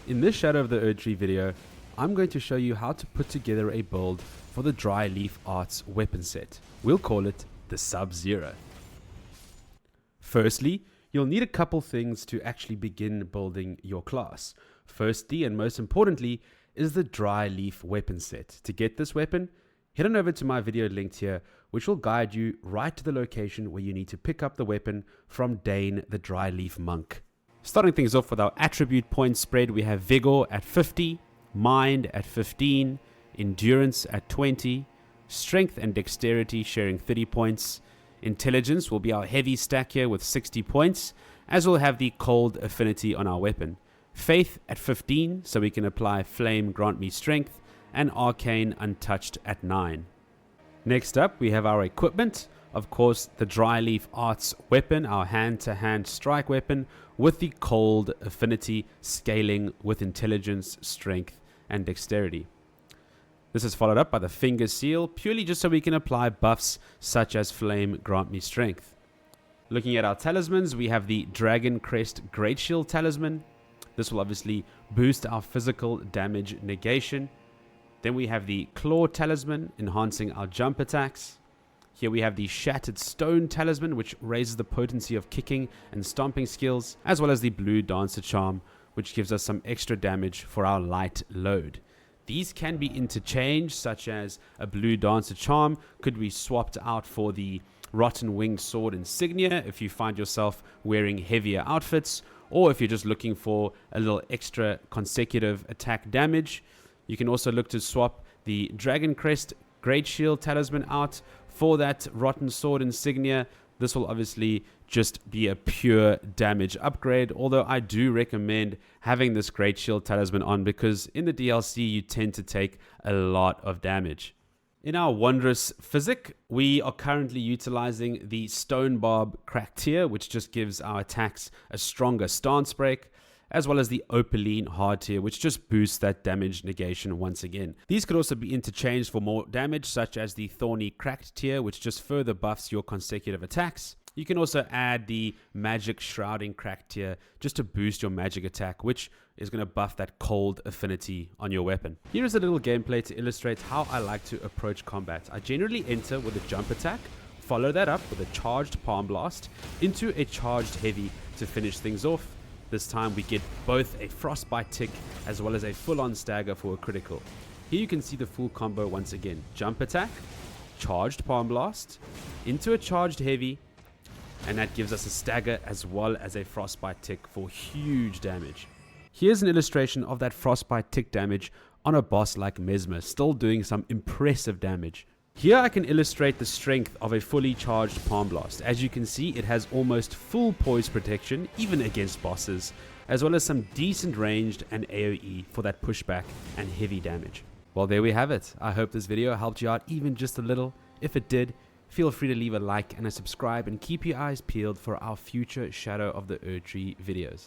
In this Shadow of the Erdtree video, I'm going to show you how to put together a build for the DryLeaf Arts weapon set. We'll call it the Sub-Zero. Firstly, you'll need a couple things to actually begin building your class. Firstly, and most importantly, is the DryLeaf weapon set. To get this weapon, head on over to my video linked here, which will guide you right to the location where you need to pick up the weapon from Dane the DryLeaf Monk. Starting things off with our attribute point spread, we have Vigor at 50, Mind at 15, Endurance at 20, Strength and Dexterity sharing 30 points, Intelligence will be our heavy stack here with 60 points, as we'll have the Cold affinity on our weapon. Faith at 15, so we can apply Flame Grant Me Strength, and Arcane Untouched at 9. Next up, we have our equipment. Of course, the DryLeaf Arts weapon, our hand-to-hand strike weapon with the Cold affinity scaling with Intelligence, Strength, and Dexterity. This is followed up by the Finger Seal, purely just so we can apply buffs such as Flame Grant Me Strength. Looking at our talismans, we have the Dragon Crest Great Shield Talisman. This will obviously boost our physical damage negation. Then we have the Claw Talisman, enhancing our jump attacks. Here we have the Shattered Stone Talisman, which raises the potency of kicking and stomping skills, as well as the Blue Dancer Charm, which gives us some extra damage for our light load. These can be interchanged, such as a Blue Dancer Charm could be swapped out for the Rotten Winged Sword Insignia if you find yourself wearing heavier outfits, or if you're just looking for a little extra consecutive attack damage. You can also look to swap the Dragon Crest Great Shield Talisman out for that Rotten Sword Insignia. This will obviously just be a pure damage upgrade, although I do recommend having this Great Shield Talisman on because in the DLC you tend to take a lot of damage. In our wondrous Physick, we are currently utilizing the Stone Barb Crack tier, which just gives our attacks a stronger stance break, as well as the Opaline Hard tier, which just boosts that damage negation once again. These could also be interchanged for more damage, such as the Thorny Cracked tier, which just further buffs your consecutive attacks. You can also add the Magic Shrouding Cracked tier just to boost your magic attack, which is going to buff that Cold affinity on your weapon. Here is a little gameplay to illustrate how I like to approach combat. I generally enter with a jump attack, follow that up with a charged Palm Blast into a charged heavy to finish things off. This time we get both a Frostbite tick as well as a full-on stagger for a critical. Here you can see the full combo once again. Jump attack, charged Palm Blast, into a charged heavy, and that gives us a stagger as well as a Frostbite tick for huge damage. Here's an illustration of that Frostbite tick damage on a boss like Mesmer, still doing some impressive damage. Here I can illustrate the strength of a fully charged Palm Blast. As you can see, it has almost full poise protection, even against bosses, as well as some decent ranged and AoE for that pushback and heavy damage. Well, there we have it. I hope this video helped you out even just a little. If it did, feel free to leave a like and a subscribe and keep your eyes peeled for our future Shadow of the Erdtree videos.